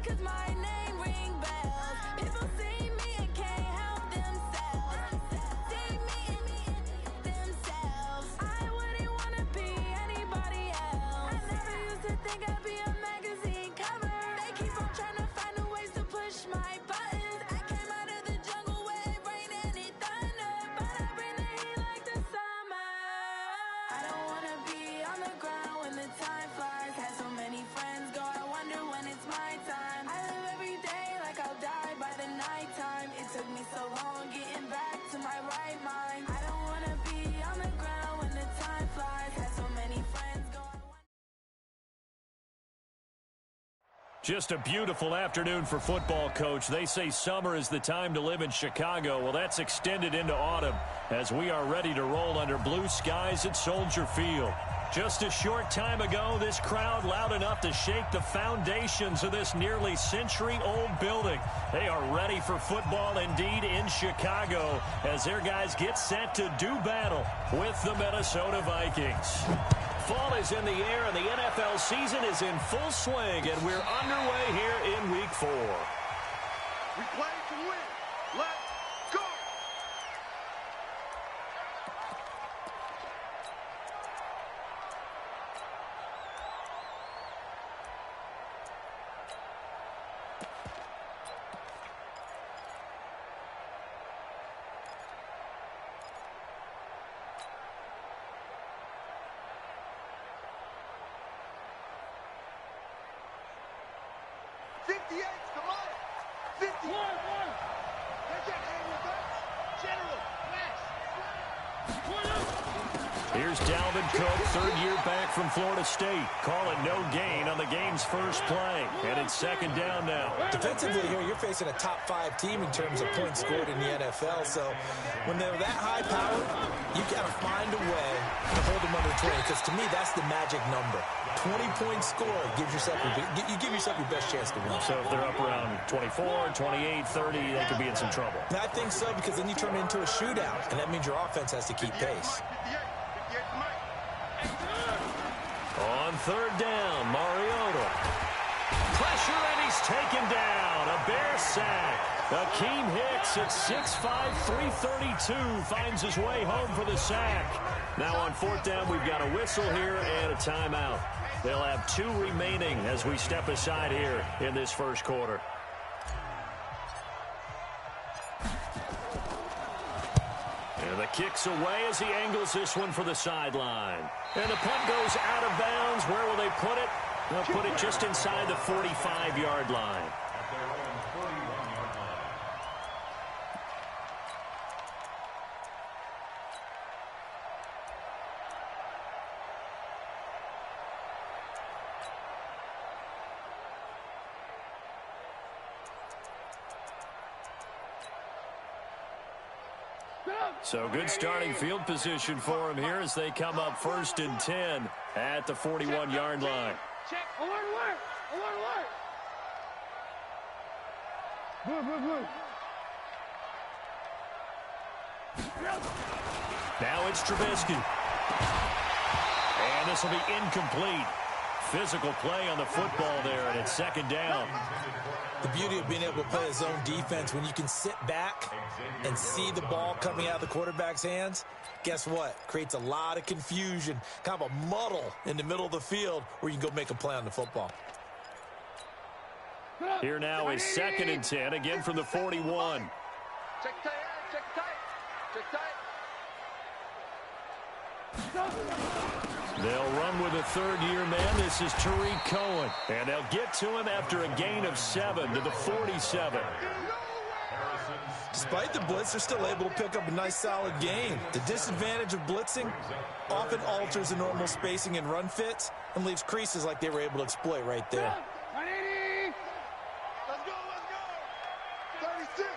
'cause my name ring bells. People see me and can't help themselves. See me and themselves. I wouldn't wanna be anybody else. I never used to think I'd be a magazine cover. They keep on trying to find a ways to push my buttons. I came out of the jungle where it rained and it thunder, but I bring the heat like the summer. I don't wanna be on the ground when the time flies. Had so many friends go, I wonder when it's my time. I live every day like I'll die by the nighttime. It took me so long getting back to my right mind. I don't wanna be on the ground when the time flies. Had so many friends go, I wonder. Just a beautiful afternoon for football, Coach. They say summer is the time to live in Chicago. Well, that's extended into autumn as we are ready to roll under blue skies at Soldier Field. Just a short time ago, this crowd loud enough to shake the foundations of this nearly century-old building. They are ready for football indeed in Chicago as their guys get set to do battle with the Minnesota Vikings. Fall is in the air and the NFL season is in full swing, and we're underway here in Week 4. We play to win. Let's go! Here's Dalvin Cook, third year back from Florida State. Call it no gain on the game's first play. And it's second down now. Defensively here, you're facing a top 5 team in terms of points scored in the NFL. So when they're that high powered, you got to find a way to hold them under 20. Because to me, that's the magic number. 20-point score gives yourself you give yourself your best chance to win. So if they're up around 24, 28, 30, they could be in some trouble. And I think so, because then you turn it into a shootout, and that means your offense has to keep pace. On third down, Mariota. Pressure, and he's taken down. A Bear sack. Akeem Hicks at 6'5", 332 finds his way home for the sack. Now on fourth down, we've got a whistle here and a timeout. They'll have 2 remaining as we step aside here in this first quarter. And the kick's away as he angles this one for the sideline. And the punt goes out of bounds. Where will they put it? They'll put it just inside the 45-yard line. So good starting field position for him here as they come up 1st and 10 at the 41-yard line. Check. Alert. Blue. Now it's Trubisky. And this will be incomplete. Physical play on the football there, and it's second down. The beauty of being able to play a zone defense, when you can sit back and see the ball coming out of the quarterback's hands, guess what? Creates a lot of confusion, kind of a muddle in the middle of the field where you can go make a play on the football. Here now is 2nd and 10, again from the 41. Check tight. They'll run with a third-year man. This is Tariq Cohen. And they'll get to him after a gain of 7 to the 47. Despite the blitz, they're still able to pick up a nice, solid gain. The disadvantage of blitzing often alters the normal spacing and run fits and leaves creases like they were able to exploit right there. Let's go. 36.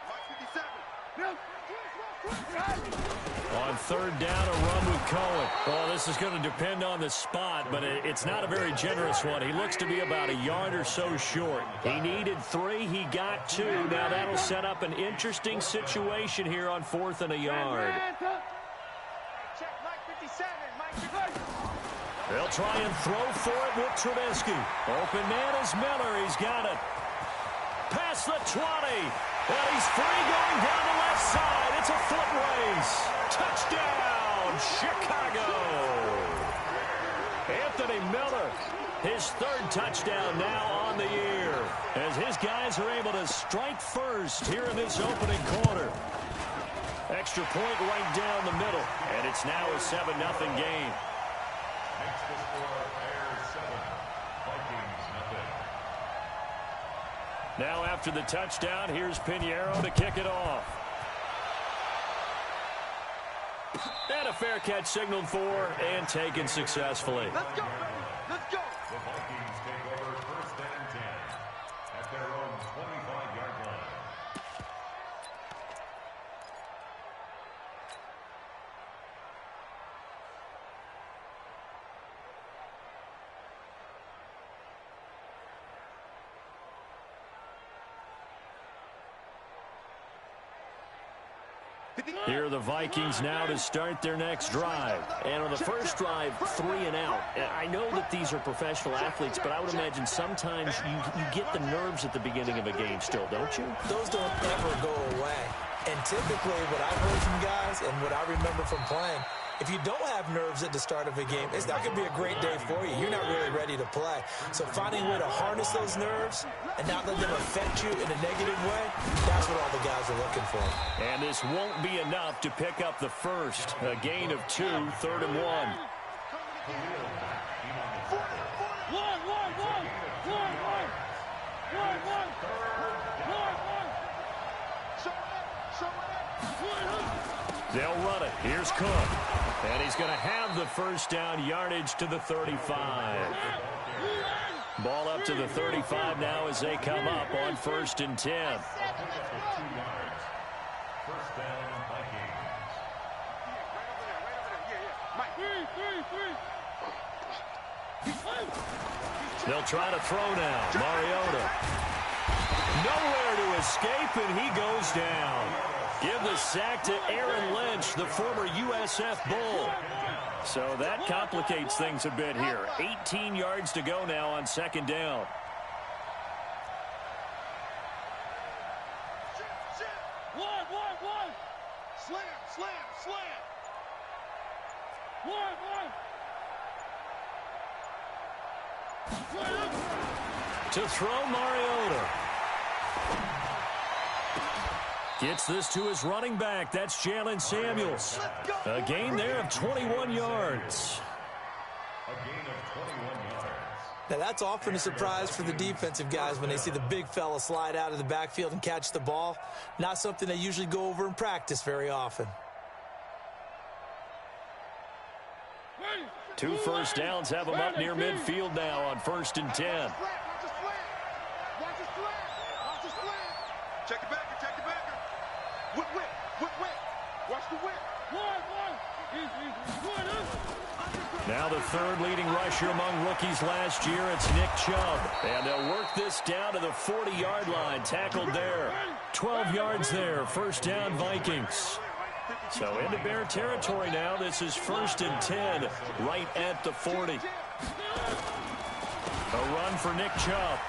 Mark 57. On third down, a run with Cohen. Well, this is going to depend on the spot, but it's not a very generous one. He looks to be about a yard or so short. He needed 3. He got 2. Now that'll set up an interesting situation here on 4th and a yard. Check, Mike 57. They'll try and throw for it with Trubisky. Open man is Miller. He's got it. Past the 20. And he's free going down the left side. It's a foot race. Touchdown, Chicago. Anthony Miller, his third touchdown now on the year, as his guys are able to strike first here in this opening quarter. Extra point right down the middle, and it's now a 7-0 game. Makes the score Bears 7, Vikings nothing. Now after the touchdown, here's Pinheiro to kick it off. And a fair catch signaled for and taken successfully. Let's go, baby. Let's go. The Vikings take over 1st and 10 at their own 25-yard line. Here are the Vikings now to start their next drive. And on the first drive, 3 and out. I know that these are professional athletes, but I would imagine sometimes you get the nerves at the beginning of a game still, don't you? Those don't ever go away. And typically what I've heard from guys and what I remember from playing, if you don't have nerves at the start of a game, it's not going to be a great day for you. You're not really ready to play. So finding a way to harness those nerves and not let them affect you in a negative way, that's what all the guys are looking for. And this won't be enough to pick up the first. A gain of 2, 3rd and 1. They'll run it. Here's Cook. And he's going to have the first down, yardage to the 35. Ball up to the 35 now as they come up on 1st and 10. 2 yards. 1st down, Vikings. They'll try to throw now. Mariota. Nowhere to escape, and he goes down. Give the sack to Aaron Lynch, the former USF Bull. So that complicates things a bit here. 18 yards to go now on 2nd down. Slam. To throw, Mariota. Gets this to his running back. That's Jalen Samuels. A gain there of 21 yards. A gain of 21 yards. Now, that's often a surprise for the defensive guys when they see the big fella slide out of the backfield and catch the ball. Not something they usually go over in practice very often. 2 first downs have them up near midfield now on 1st and 10. Watch the slant. Check it back. Whip. Watch the whip. Now the 3rd leading rusher among rookies last year, it's Nick Chubb. And they'll work this down to the 40-yard line. Tackled there. 12 yards there. 1st down, Vikings. So into Bear territory now. This is 1st and 10, right at the 40. A run for Nick Chubb.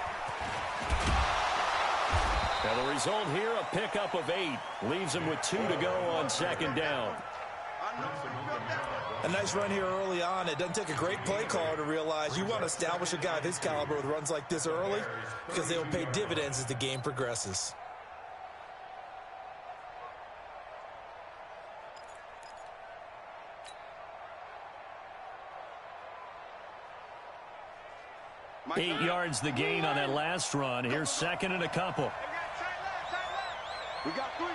Now the result here, a pickup of 8. Leaves him with 2 to go on 2nd down. A nice run here early on. It doesn't take a great play caller to realize you want to establish a guy of his caliber with runs like this early because they'll pay dividends as the game progresses. Eight yards the gain on that last run. Here's 2nd and a couple. We got 3.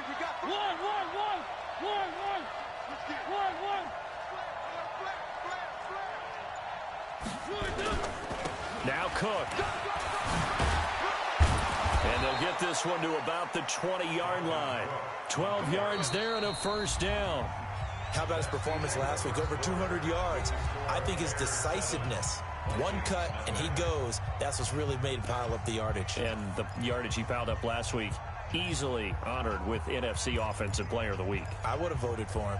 Now Cook. And they'll get this one to about the 20-yard line. 12 yards there and a 1st down. How about his performance last week? Over 200 yards. I think his decisiveness. One cut, and he goes. That's what's really made him pile up the yardage. And the yardage he piled up last week, easily honored with NFC Offensive Player of the Week. I would have voted for him.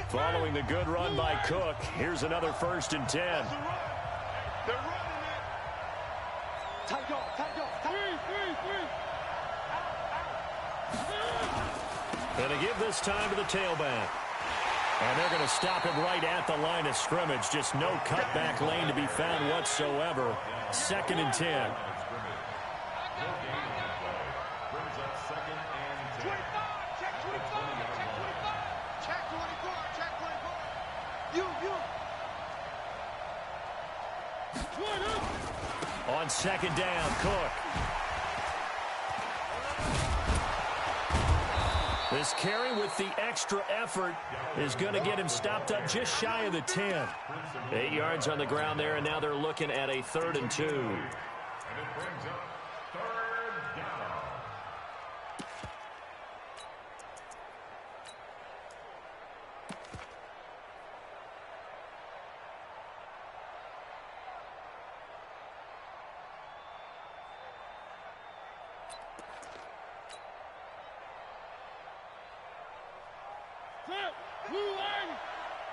Following the good run by Cook, here's another 1st and 10. They're running it. Tight go. Going to give this time to the tailback. And they're going to stop him right at the line of scrimmage. Just no cutback lane to be found whatsoever. 2nd and 10. Brings up 2nd and 10. 25. Check 25. Check 24. Check 24. You. On 2nd down, Cook. This carry with the extra effort is going to get him stopped up just shy of the 10. 8 yards on the ground there, and now they're looking at a 3rd and 2. And it brings up 3rd down.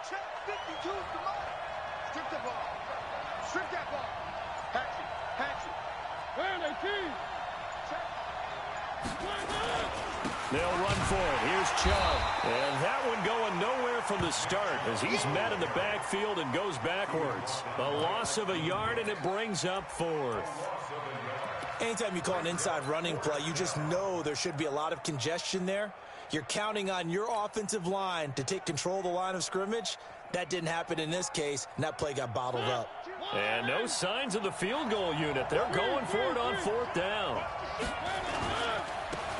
Check 52 is the mark. Strip the ball. Strip that ball. Hatch it. They'll run for it. Here's Chubb. And that one going nowhere from the start as he's met in the backfield and goes backwards. A loss of a yard, and it brings up 4th. Anytime you call an inside running play, you just know there should be a lot of congestion there. You're counting on your offensive line to take control of the line of scrimmage. That didn't happen in this case, and that play got bottled up. And no signs of the field goal unit. They're going for it on 4th down.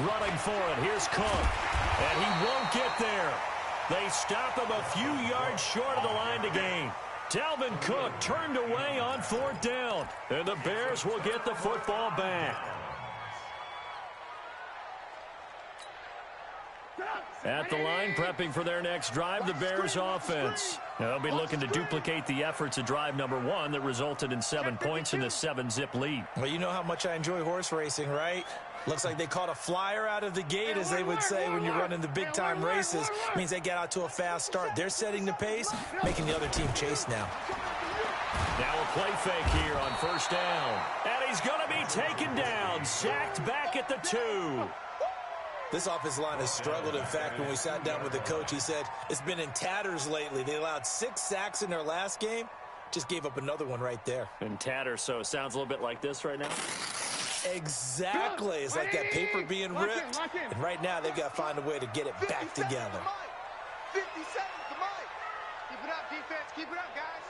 Running for it. Here's Cook. And he won't get there. They stop him a few yards short of the line to gain. Dalvin Cook turned away on 4th down. And the Bears will get the football back. At the line, prepping for their next drive, the Bears offense. They'll be looking to duplicate the efforts of drive number 1 that resulted in 7 points in the 7-zip lead. Well, you know how much I enjoy horse racing, right? Looks like they caught a flyer out of the gate, as they would say when you're running the big-time races. Means they get out to a fast start. They're setting the pace, making the other team chase now. Now a play fake here on 1st down. And he's going to be taken down, sacked back at the 2. This offensive line has struggled. In fact, when we sat down with the coach, he said it's been in tatters lately. They allowed 6 sacks in their last game. Just gave up another one right there. In tatters, so it sounds a little bit like this right now. Exactly. It's like that paper being ripped. And right now, they've got to find a way to get it back together. 50 seconds to Mike. Keep it up, defense. Keep it up, guys.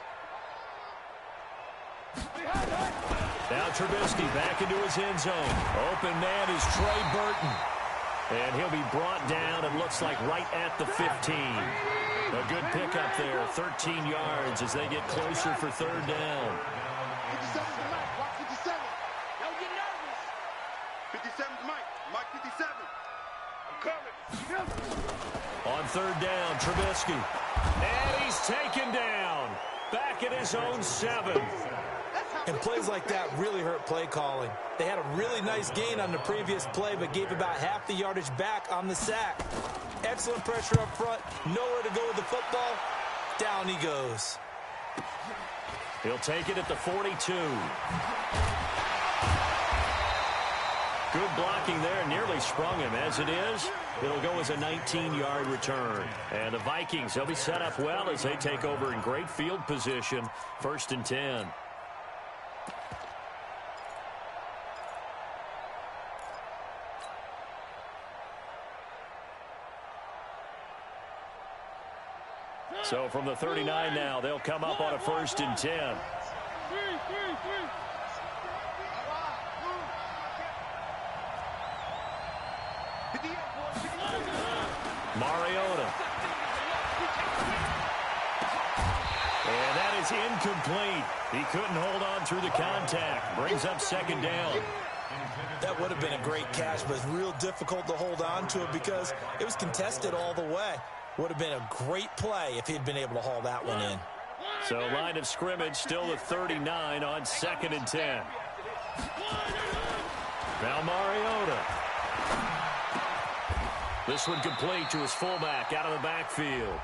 Now Trubisky back into his end zone. Open man is Trey Burton. And he'll be brought down, it looks like right at the 15. A good pickup there, 13 yards as they get closer for 3rd down. 57 to Mike. Watch 57. Don't get nervous. 57 to Mike. Mike 57. I'm coming. On 3rd down, Trubisky. And he's taken down. Back at his own 7. And plays like that really hurt play calling. They had a really nice gain on the previous play, but gave about half the yardage back on the sack. Excellent pressure up front. Nowhere to go with the football. Down he goes. He'll take it at the 42. Good blocking there. Nearly sprung him. As it is, it'll go as a 19-yard return. And the Vikings, they'll be set up well as they take over in great field position. 1st and 10. So from the 39 now, they'll come up on a 1st and 10. Mariota. And that is incomplete. He couldn't hold on through the contact. Brings up 2nd down. That would have been a great catch, but it's real difficult to hold on to it because it was contested all the way. Would have been a great play if he'd been able to haul that one in. So line of scrimmage still at 39 on 2nd and 10. Now Mariota. This one complete to his fullback out of the backfield.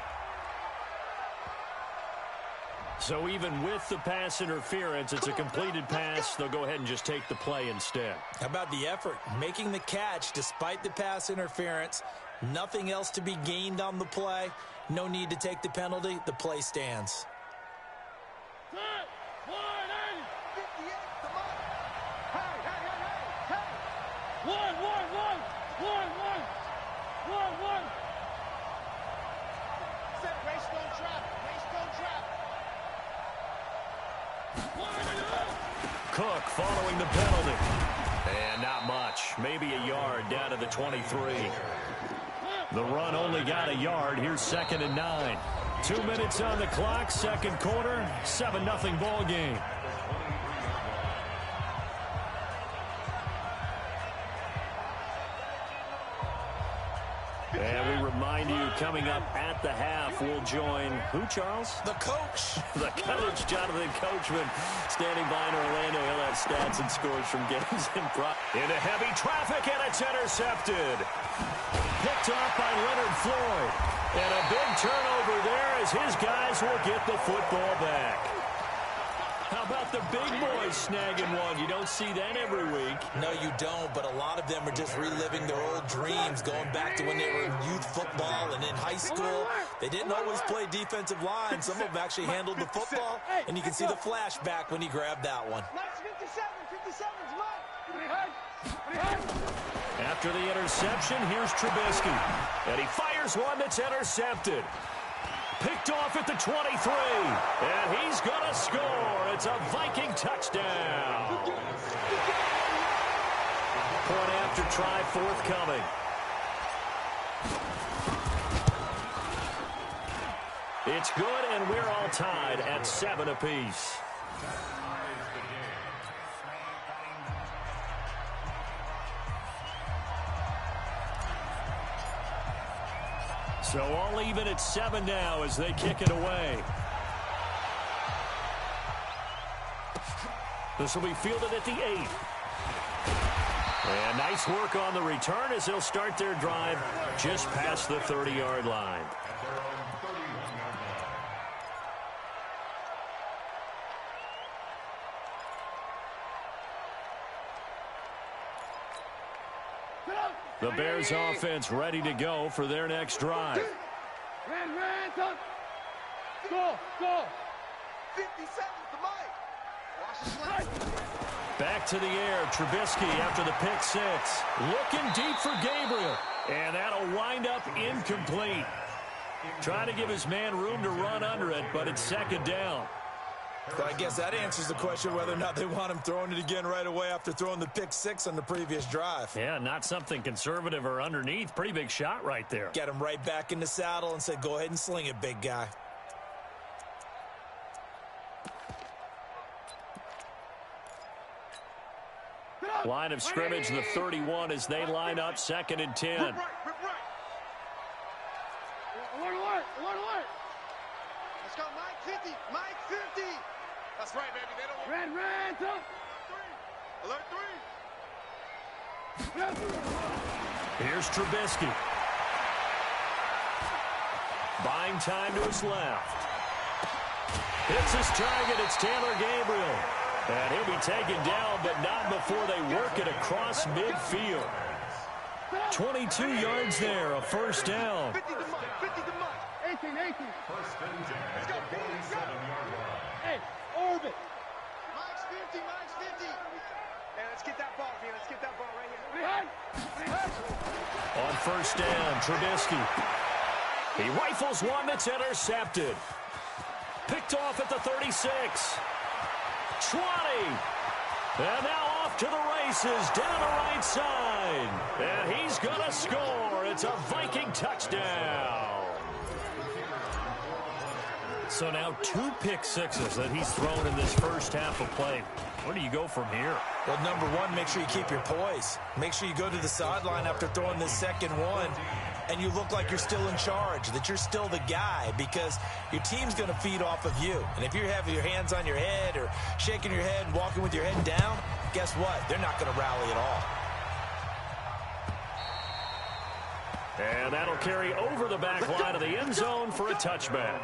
So even with the pass interference, it's a completed pass. They'll go ahead and just take the play instead. How about the effort? Making the catch despite the pass interference. Nothing else to be gained on the play. No need to take the penalty. The play stands. Cook following the penalty. And not much. Maybe a yard down to the 23. The run only got a yard. Here's 2nd and 9. 2 minutes on the clock, second quarter, 7-0 ball game. And we remind you, coming up at the half, we'll join who, Charles? The coach. The coach, Jonathan Coachman, standing by in Orlando. He'll have stats and scores from games in into heavy traffic, and it's intercepted. Picked off by Leonard Floyd. And a big turnover there as his guys will get the football back. How about the big boys snagging one? You don't see that every week. No, you don't, but a lot of them are just reliving their old dreams, going back to when they were in youth football and in high school. They didn't always play defensive line. Some of them actually handled the football, and you can see the flashback when he grabbed that one. After the interception, here's Trubisky. And he fires one that's intercepted. Picked off at the 23. And he's going to score. It's a Viking touchdown. Point after try forthcoming. It's good, and we're all tied at 7 apiece. So all even at 7 now as they kick it away. This will be fielded at the 8. And nice work on the return as they'll start their drive just past the 30-yard line. The Bears offense ready to go for their next drive. Go! 57's the mic. Watch the slide. Back to the air, Trubisky after the pick 6. Looking deep for Gabriel. And that'll wind up incomplete. Trying to give his man room to run under it, but it's 2nd down. So I guess that answers the question whether or not they want him throwing it again right away after throwing the pick 6 on the previous drive. Yeah, not something conservative or underneath. Pretty big shot right there. Get him right back in the saddle and say, go ahead and sling it, big guy. Line of scrimmage, the 31 as they line up 2nd and 10. Alert. Let's go, Mike 50. Mike 50. That's right, baby. They don't want... Red, up. Alert 3. Here's Trubisky. Buying time to his left. Hits his target. It's Taylor Gabriel. And he'll be taken down, but not before they work it across midfield. 22 yards there, a first down. 50 to Mike. 50 to Mike. 18. First and 10 at the 47-yard line. Hey, orbit. Mike's 50. Hey, let's get that ball, man. Let's get that ball right here. On first down, Trubisky. He rifles one that's intercepted. Picked off at the 36. 20. And now off to the races down the right side. And he's going to score. It's a Viking touchdown. So now 2 pick 6s that he's thrown in this first half of play. Where do you go from here? Well, number one, make sure you keep your poise. Make sure you go to the sideline after throwing this second one, and you look like you're still in charge, that you're still the guy, because your team's going to feed off of you. And if you're having your hands on your head or shaking your head and walking with your head down, guess what? They're not going to rally at all. And that'll carry over the back line of the end zone for a touchback.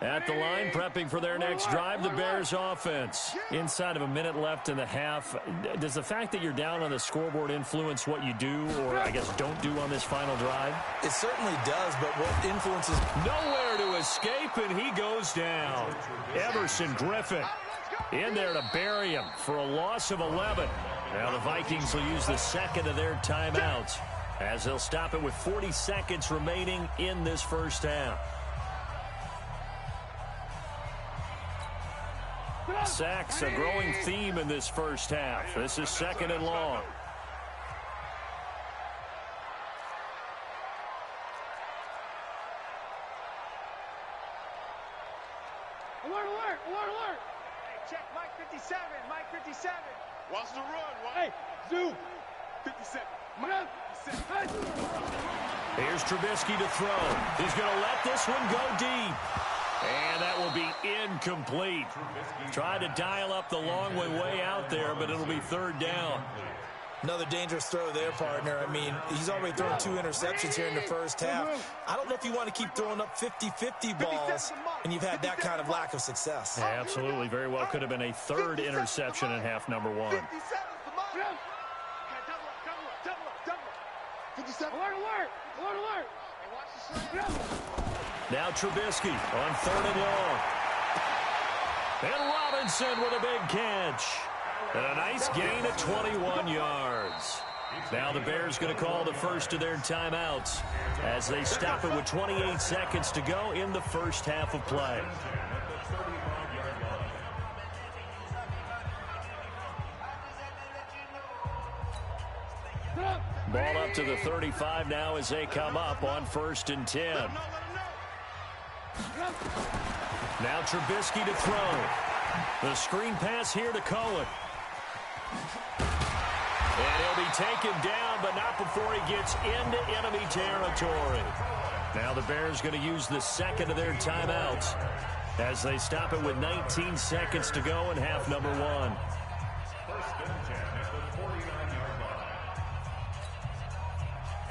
At the line, prepping for their next drive, the Bears offense. Inside of a minute left in the half, does the fact that you're down on the scoreboard influence what you do, or I guess don't do on this final drive? It certainly does, but what influences... Nowhere to escape, and he goes down. Everson Griffin in there to bury him for a loss of 11. Now the Vikings will use the second of their timeouts as they'll stop it with 40 seconds remaining in this first half. Sacks, a growing theme in this first half. This is second and long. Alert, alert, alert, alert. Hey, check Mike 57, Mike 57. Watch the run. Hey, Zoo. 57. Mike 57. Here's Trubisky to throw. He's going to let this one go deep. And that will be incomplete. Tried to dial up the long way out there, but it'll be third down. Another dangerous throw there, partner. I mean, he's already thrown 2 interceptions here in the first half. I don't know if you want to keep throwing up 50-50 balls, and you've had that kind of lack of success. Yeah, absolutely. Very well could have been a third interception in half number 1. 57's the mark. Double up. 57. Alert, alert, alert, alert. Hey, watch the slant. Now Trubisky on third and long. And Robinson with a big catch. And a nice gain of 21 yards. Now the Bears going to call the first of their timeouts as they stop it with 28 seconds to go in the first half of play. Ball up to the 35 now as they come up on 1st and 10. Now Trubisky to throw. The screen pass here to Cohen. And he'll be taken down, but not before he gets into enemy territory. Now the Bears going to use the second of their timeouts as they stop it with 19 seconds to go in half number 1.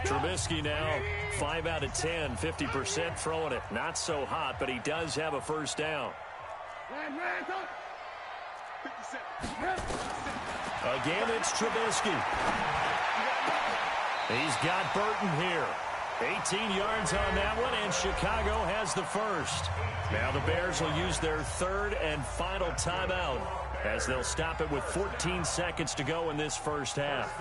Trubisky now 5 out of 10, 50% throwing it. Not so hot, but he does have a first down. Again, it's Trubisky. He's got Burton here. 18 yards on that one, and Chicago has the first. Now the Bears will use their third and final timeout as they'll stop it with 14 seconds to go in this first half.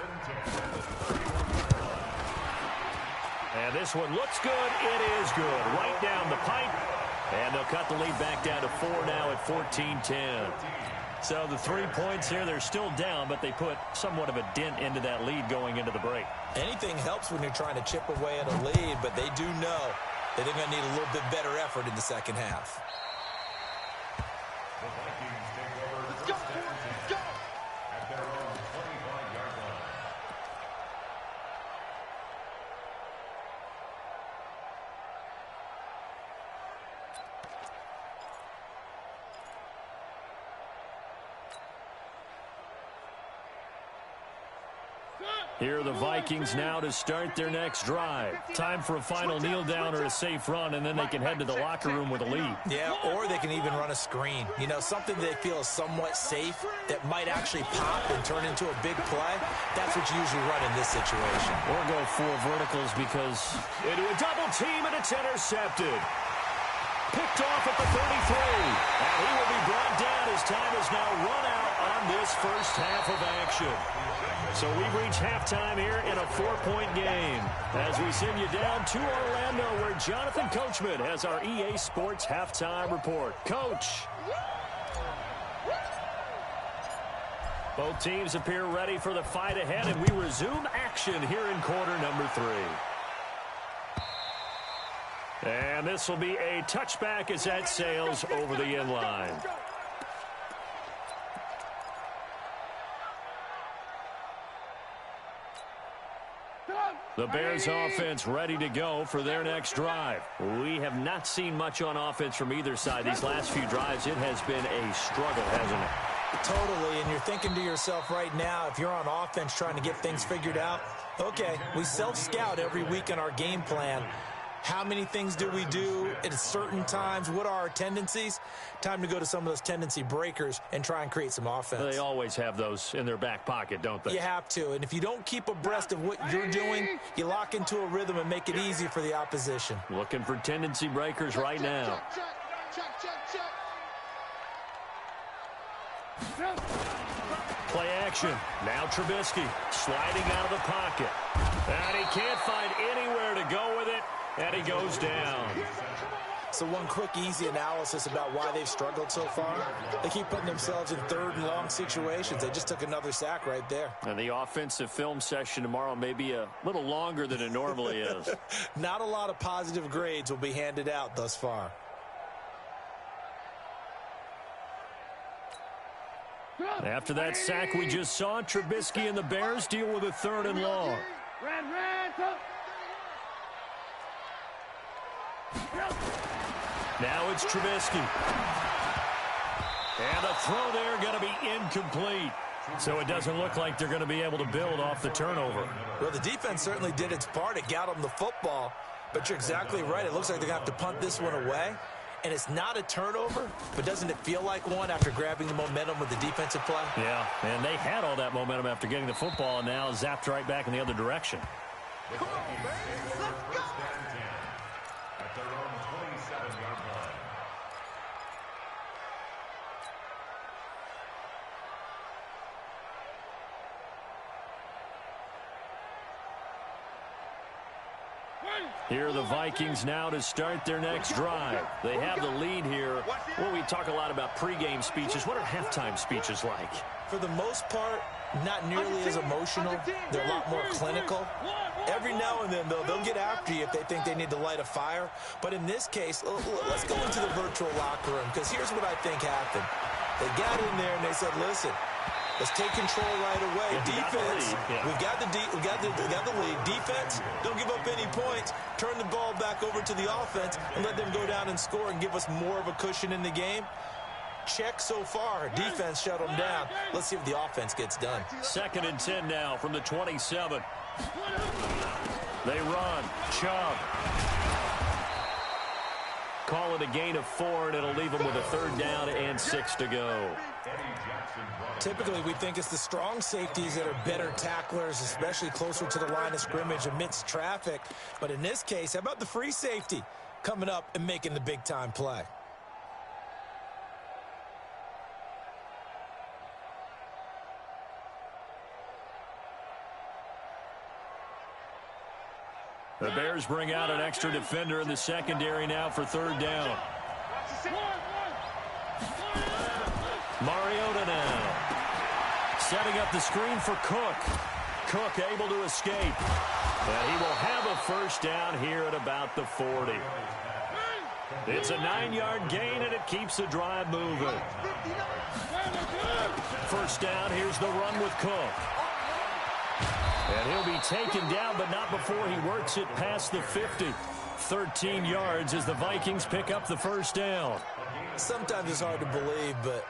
And this one looks good. It is good. Right down the pipe. And they'll cut the lead back down to 4 now at 14-10. So the 3 points here, they're still down, but they put somewhat of a dent into that lead going into the break. Anything helps when you're trying to chip away at a lead, but they do know that they're going to need a little bit better effort in the second half. The Vikings take over first and 10 at their own 25-yard line. Here are the Vikings now to start their next drive. Time for a final kneel down or a safe run, and then they can head to the locker room with a lead. Yeah, or they can even run a screen. You know, something they feel is somewhat safe that might actually pop and turn into a big play. That's what you usually run in this situation. Or go 4 verticals because into a double team, and it's intercepted. Picked off at the 33. And he will be brought down as time is now run out on this first half of action. So we've reached halftime here in a 4-point game as we send you down to Orlando where Jonathan Coachman has our EA Sports halftime report. Coach. Both teams appear ready for the fight ahead, and we resume action here in quarter number 3. And this will be a touchback as that sails over the end line. The Bears offense ready to go for their next drive. We have not seen much on offense from either side. These last few drives, it has been a struggle, hasn't it? Totally, and you're thinking to yourself right now, if you're on offense trying to get things figured out, okay, we self-scout every week in our game plan. How many things do we do at certain times? What are our tendencies? Time to go to some of those tendency breakers and try and create some offense. They always have those in their back pocket, don't they? You have to, and if you don't keep abreast of what you're doing, you lock into a rhythm and make it easy for the opposition. Looking for tendency breakers right now. Play action. Now Trubisky sliding out of the pocket. And he can't find anywhere to go with it, and he goes down. So one quick, easy analysis about why they've struggled so far. They keep putting themselves in third and long situations. They just took another sack right there. And the offensive film session tomorrow may be a little longer than it normally is. Not a lot of positive grades will be handed out thus far. After that sack we just saw, Trubisky and the Bears deal with a 3rd and long. Now it's Trubisky. And the throw there going to be incomplete. So it doesn't look like they're going to be able to build off the turnover. Well, the defense certainly did its part. It got them the football. But you're exactly right. It looks like they're going to have to punt this one away. And it's not a turnover, but doesn't it feel like one after grabbing the momentum with the defensive play? Yeah, and they had all that momentum after getting the football and now zapped right back in the other direction. Come on, man. Let's go. At their own 27-yard line. Here are the Vikings now to start their next drive. They have the lead here. Well, we talk a lot about pregame speeches. What are halftime speeches like? For the most part, not nearly as emotional. They're a lot more clinical. Every now and then, though, they'll get after you if they think they need to light a fire. But in this case, let's go into the virtual locker room, because here's what I think happened. They got in there and they said, listen, let's take control right away. Defense, we've got the lead. Defense, don't give up any points. Turn the ball back over to the offense and let them go down and score and give us more of a cushion in the game. Check so far. Defense shut them down. Let's see if the offense gets done. 2nd and 10 now from the 27. They run. Chubb. Call it a gain of 4, and it'll leave them with a 3rd down and 6 to go. Typically, we think it's the strong safeties that are better tacklers, especially closer to the line of scrimmage amidst traffic. But in this case, how about the free safety coming up and making the big-time play? The Bears bring out an extra defender in the secondary now for 3rd down. Mariota now. Setting up the screen for Cook. Cook able to escape. And he will have a 1st down here at about the 40. It's a 9-yard gain, and it keeps the drive moving. 1st down, here's the run with Cook. And he'll be taken down, but not before he works it past the 50. 13 yards as the Vikings pick up the 1st down. Sometimes it's hard to believe, but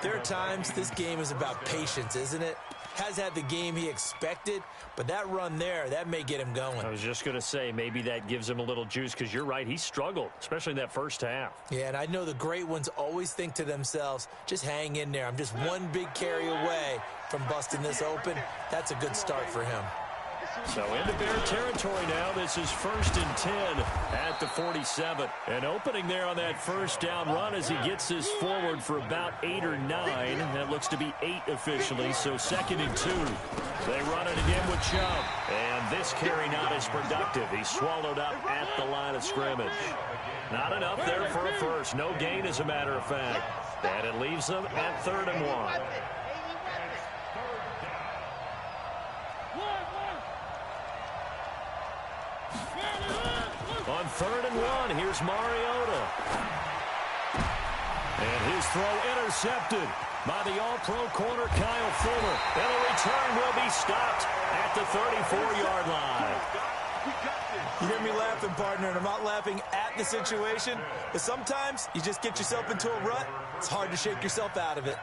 there are times this game is about patience, isn't it? Has had the game he expected, but that run there, that may get him going. I was just going to say, maybe that gives him a little juice, because you're right, he struggled, especially in that 1st half. Yeah, and I know the great ones always think to themselves, just hang in there. I'm just one big carry away from busting this open. That's a good start for him. So into Bear territory now. This is 1st and 10 at the 47. An opening there on that 1st down run as he gets this forward for about 8 or 9. That looks to be 8 officially, so 2nd and 2. They run it again with Chubb. And this carry not as productive. He's swallowed up at the line of scrimmage. Not enough there for a 1st. No gain, as a matter of fact. And it leaves them at 3rd and 1. On 3rd and 1, here's Mariota. And his throw intercepted by the all-pro corner Kyle Fuller. And the return will be stopped at the 34-yard line. You hear me laughing, partner, and I'm not laughing at the situation, but sometimes you just get yourself into a rut. It's hard to shake yourself out of it.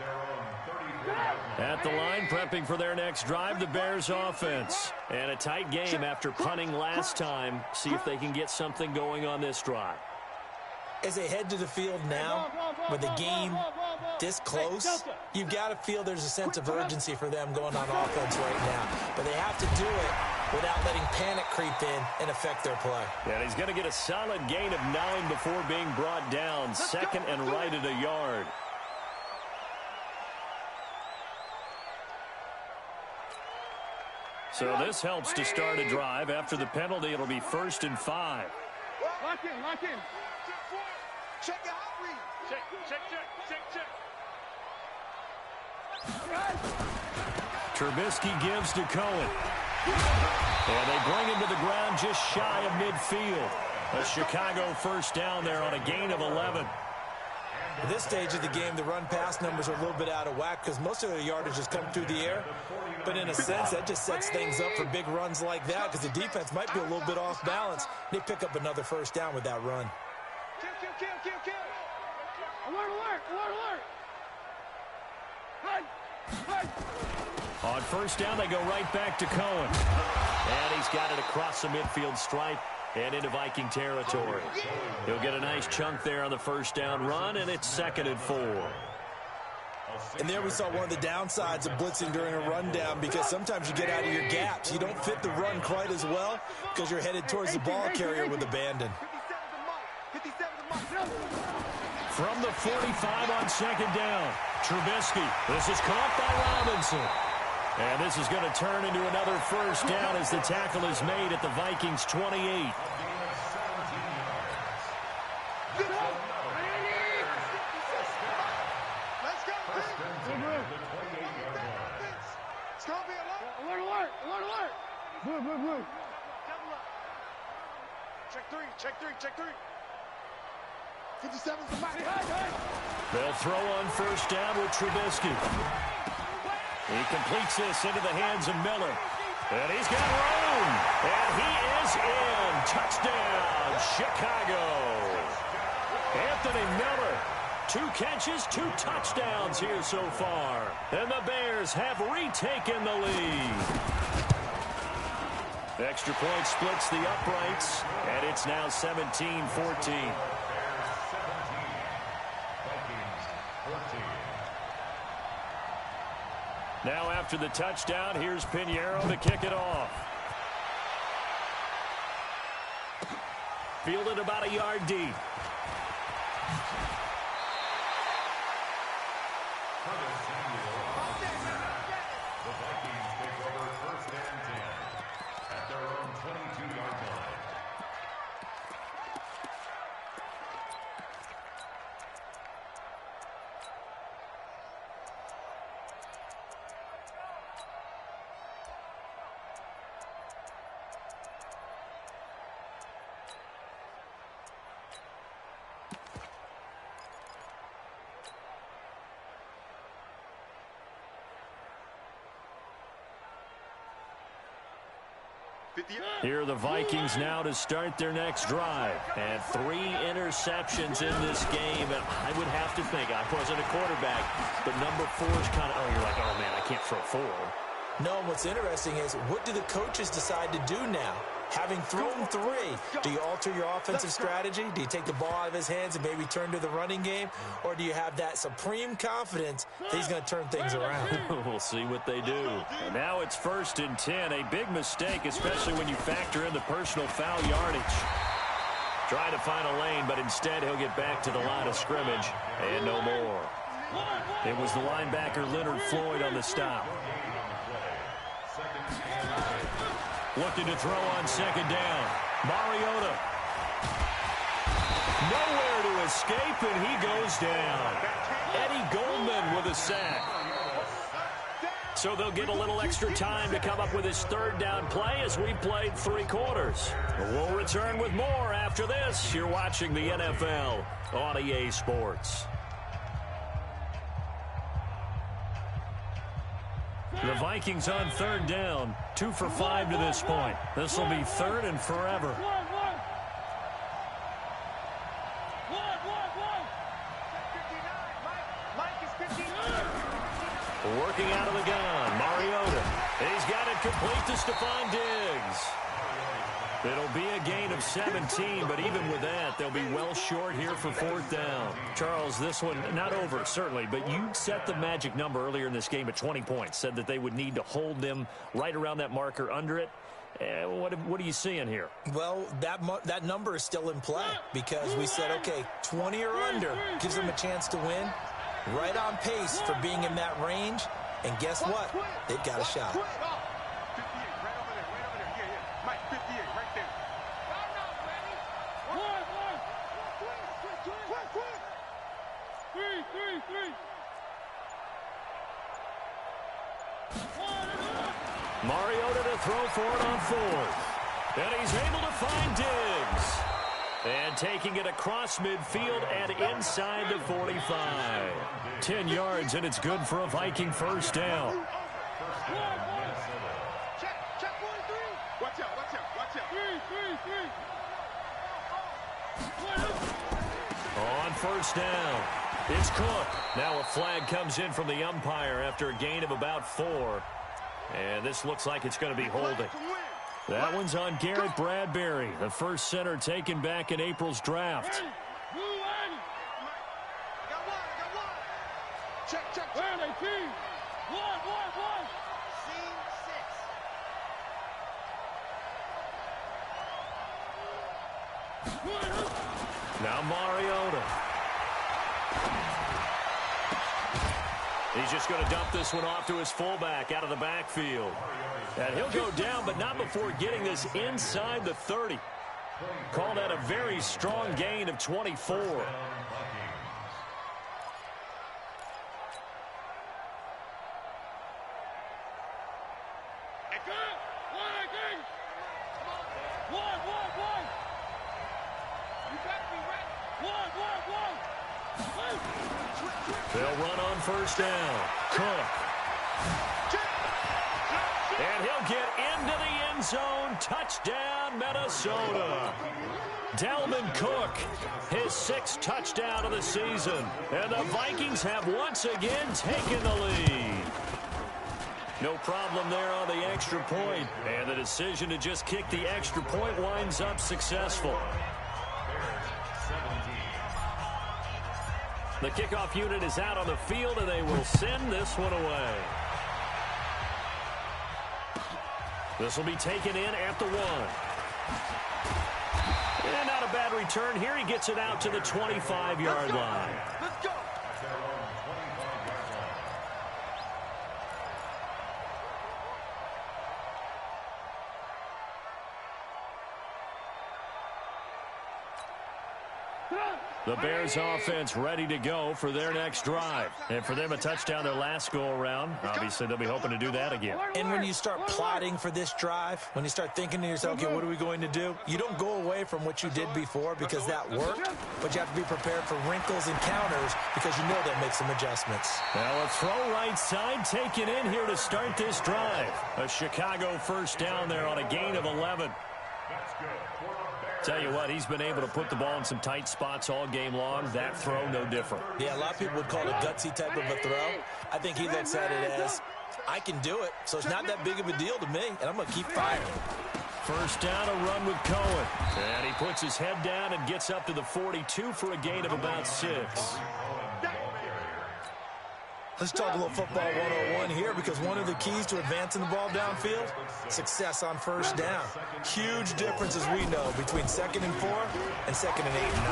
At the line, prepping for their next drive, the Bears offense. And a tight game after punting last time. See if they can get something going on this drive. As they head to the field now, with the game this close, you've got to feel there's a sense of urgency for them going on offense right now. But they have to do it without letting panic creep in and affect their play. And he's going to get a solid gain of 9 before being brought down. Second and right at a yard. So this helps to start a drive. After the penalty, it'll be 1st and 5. Lock in, lock in. Check your hot read. Check. Trubisky gives to Cohen. And they bring him to the ground just shy of midfield. A Chicago first down there on a gain of 11. At this stage of the game, the run-pass numbers are a little bit out of whack because most of their yardage has come through the air. But in a sense, that just sets things up for big runs like that because the defense might be a little bit off balance. They pick up another first down with that run. Kill. Alert. Run. On first down, they go right back to Cohen. And he's got it across the midfield stripe and into Viking territory. He'll get a nice chunk there on the first down run, and it's 2nd and 4. And there we saw one of the downsides of blitzing during a rundown because sometimes you get out of your gaps. You don't fit the run quite as well because you're headed towards the ball carrier with abandon. From the 45 on 2nd down, Trubisky. This is caught by Robinson. And this is going to turn into another first down as the tackle is made at the Vikings' 28. Alert. Check three. 57's the mark. They'll throw on first down with Trubisky. He completes this into the hands of Miller. And he's got room. And he is in. Touchdown, Chicago. Anthony Miller. 2 catches, 2 touchdowns here so far. And the Bears have retaken the lead. The extra point splits the uprights. And it's now 17-14. Now after the touchdown, here's Pinheiro to kick it off. Fielded about a yard deep. The Vikings take over 1st and 10 at their own 22-yard line. Here are the Vikings now to start their next drive. And 3 interceptions in this game. And I would have to think, I wasn't a quarterback, but number 4 is kind of, you're like, oh, man, I can't throw 4. No, and what's interesting is what do the coaches decide to do now? Having thrown 3, do you alter your offensive strategy? Do you take the ball out of his hands and maybe turn to the running game? Or do you have that supreme confidence that he's going to turn things around? We'll see what they do. And now it's 1st and 10. A big mistake, especially when you factor in the personal foul yardage. Trying to find a lane, but instead he'll get back to the line of scrimmage and no more. It was the linebacker Leonard Floyd on the stop. Looking to throw on 2nd down. Mariota. Nowhere to escape, and he goes down. Eddie Goldman with a sack. So they'll get a little extra time to come up with his 3rd down play as we played 3 quarters. We'll return with more after this. You're watching the NFL on EA Sports. The Vikings on 3rd down, 2 for 5 to this point. This will be 3rd and forever. to Stephon Diggs. It'll be a gain of 17, but even with that, they'll be well short here for 4th down. Charles, this one, not over, certainly, but you set the magic number earlier in this game at 20 points, said that they would need to hold them right around that marker under it. What are you seeing here? Well, that number is still in play because we said, okay, 20 or under gives them a chance to win. Right on pace for being in that range. And guess what? They've got a shot. 58, right over there, yeah. Mike, 58, right there. Mariota to throw for it on 4th. And he's able to find Diggs. And taking it across midfield and inside the 45. 10 yards, and it's good for a Viking 1st down. Check 43. Watch out. On 1st down, it's Cook. Now a flag comes in from the umpire after a gain of about 4. And this looks like it's going to be holding. That one's on Garrett Bradbury, the first center taken back in April's draft. Check. Where are they, team? One. Scene 6. Now Mariota. He's just going to dump this one off to his fullback out of the backfield. And he'll go down, but not before getting this inside the 30. Call that a very strong gain of 24. They'll run on 1st down. Cook. And he'll get into the end zone. Touchdown, Minnesota. Dalvin Cook, his 6th touchdown of the season. And the Vikings have once again taken the lead. No problem there on the extra point. And the decision to just kick the extra point winds up successful. The kickoff unit is out on the field, and they will send this one away. This will be taken in at the 1. And not a bad return here. He gets it out to the 25-yard line. Let's go. The Bears offense ready to go for their next drive. And for them, a touchdown their last go-around. Obviously, they'll be hoping to do that again. And when you start plotting for this drive, when you start thinking to yourself, okay, what are we going to do? You don't go away from what you did before because that worked, but you have to be prepared for wrinkles and counters because you know they'll make some adjustments. Now a throw right side taken in here to start this drive. A Chicago 1st down there on a gain of 11. Tell you what, he's been able to put the ball in some tight spots all game long. That throw, no different. Yeah, a lot of people would call it a gutsy type of a throw. I think he looks at it as, I can do it, so it's not that big of a deal to me, and I'm going to keep firing. 1st down, a run with Cohen. And he puts his head down and gets up to the 42 for a gain of about 6. Let's talk a little football 101 here because one of the keys to advancing the ball downfield, success on 1st down. Huge difference, as we know, between 2nd and 4 and 2nd and 8 and 9.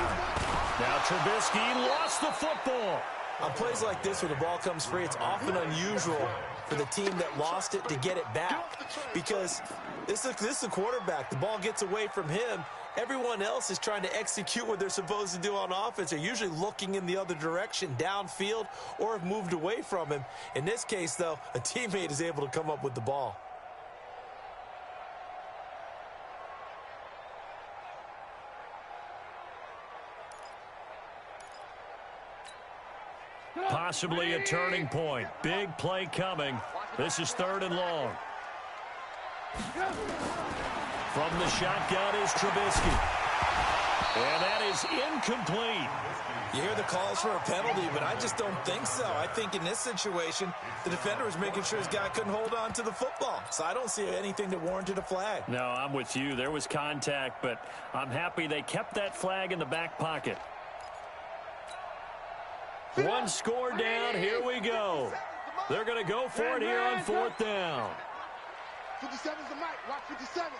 Now Trubisky lost the football. On plays like this where the ball comes free, it's often unusual for the team that lost it to get it back because this is the quarterback. The ball gets away from him. Everyone else is trying to execute what they're supposed to do on offense. They're usually looking in the other direction, downfield, or have moved away from him. In this case, though, a teammate is able to come up with the ball. Possibly a turning point. Big play coming. This is 3rd and long. From the shotgun is Trubisky. And that is incomplete. You hear the calls for a penalty, but I just don't think so. I think in this situation, the defender was making sure his guy couldn't hold on to the football. So I don't see anything that warranted a flag. No, I'm with you. There was contact, but I'm happy they kept that flag in the back pocket. One score down. Here we go. They're going to go for it here on 4th down. 57's the mic. Watch 57.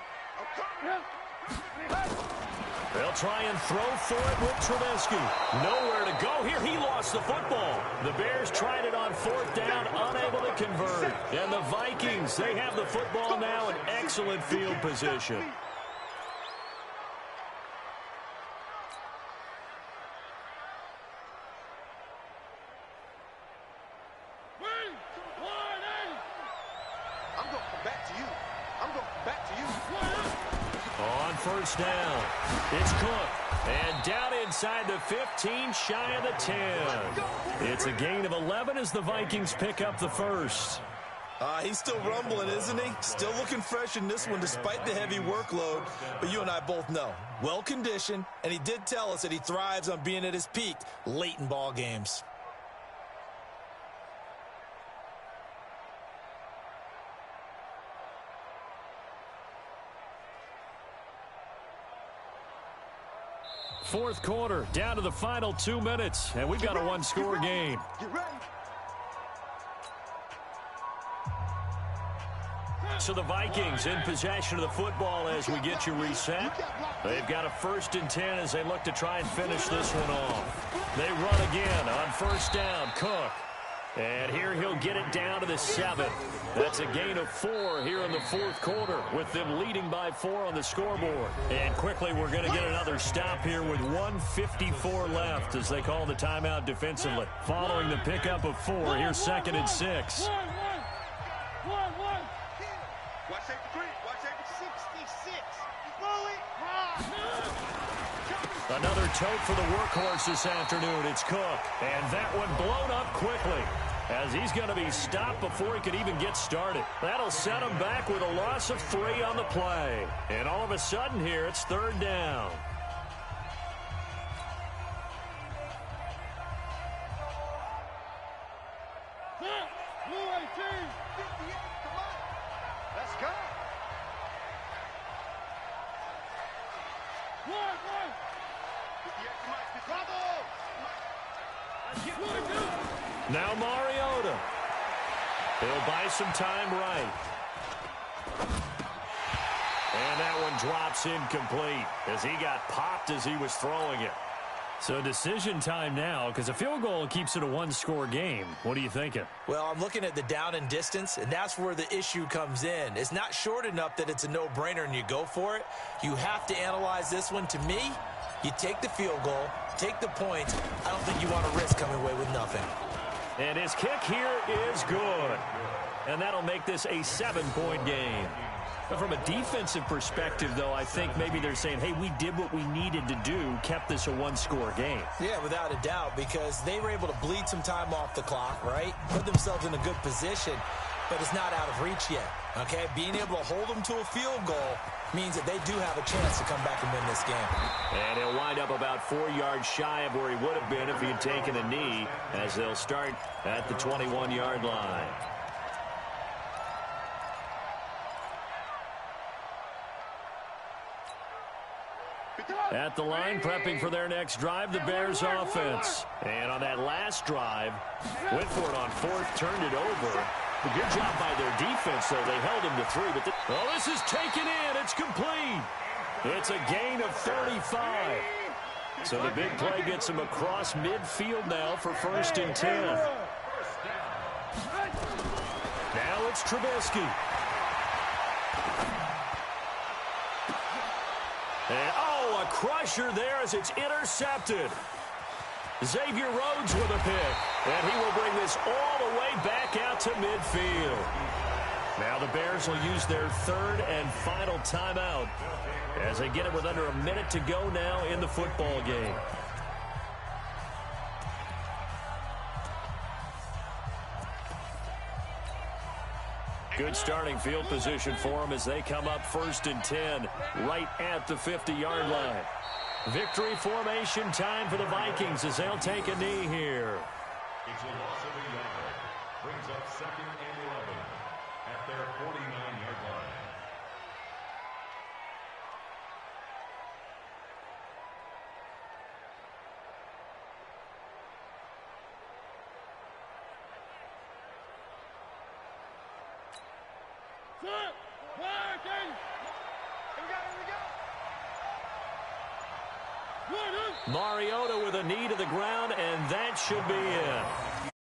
They'll try and throw for it with Trubisky. Nowhere to go here. He lost the football. The Bears tried it on 4th down, unable to convert. And the Vikings, they have the football now in excellent field position. I'm going to come back to you. I'm going to come back to you. On 1st down, it's Cook. And down inside the 15, shy of the 10. It's a gain of 11 as the Vikings pick up the first. He's still rumbling, isn't he? Still looking fresh in this one despite the heavy workload. But you and I both know, well-conditioned, and he did tell us that he thrives on being at his peak late in ball games. Fourth quarter, down to the final 2 minutes, and we've got a one-score game. Get ready. So the Vikings in possession of the football as we get you reset. They've got a 1st and 10 as they look to try and finish this one off. They run again on 1st down, Cook. And here he'll get it down to the 7. That's a gain of 4 here in the 4th quarter with them leading by 4 on the scoreboard. And quickly we're going to get another stop here with 1:54 left as they call the timeout defensively. Following the pickup of 4, here's 2nd and 6. One. Watch safety 3. Watch safety 66. Another tote for the workhorse this afternoon. It's Cook. And that one blown up quickly as he's going to be stopped before he could even get started. That'll set him back with a loss of 3 on the play. And all of a sudden here, it's 3rd down. Blue 18. Let's go. One. 58 to Mike. Now Mariota. He'll buy some time right. And that one drops incomplete as he got popped as he was throwing it. So decision time now because a field goal keeps it a one-score game. What are you thinking? Well, I'm looking at the down and distance, and that's where the issue comes in. It's not short enough that it's a no-brainer and you go for it. You have to analyze this one. To me, you take the field goal, take the points. I don't think you want to risk coming away with nothing. And his kick here is good. And that'll make this a 7-point game. But from a defensive perspective, though, I think maybe they're saying, hey, we did what we needed to do, kept this a one-score game. Yeah, without a doubt, because they were able to bleed some time off the clock, right? Put themselves in a good position, but it's not out of reach yet, okay? Being able to hold them to a field goal means that they do have a chance to come back and win this game. And he'll wind up about 4 yards shy of where he would have been if he had taken a knee, as they'll start at the 21-yard line. At the line, prepping for their next drive, the Bears offense. And on that last drive, went for it on 4th, turned it over. A good job by their defense, though. They held him to 3. But this is taken in. It's complete. It's a gain of 35. So the big play gets him across midfield now for 1st and 10. Now it's Trubisky. And, a crusher there as it's intercepted. Xavier Rhodes with a pick, and he will bring this all the way back out to midfield. Now the Bears will use their 3rd and final timeout as they get it with under a minute to go now in the football game. Good starting field position for them as they come up 1st and 10 right at the 50-yard line. Victory formation time for the Vikings as they'll take a knee here. It's a loss of a yard. Brings up 2nd and 11 at their 49-yard line. Set. Parking. Here we go. Mariota with a knee to the ground, and that should be it.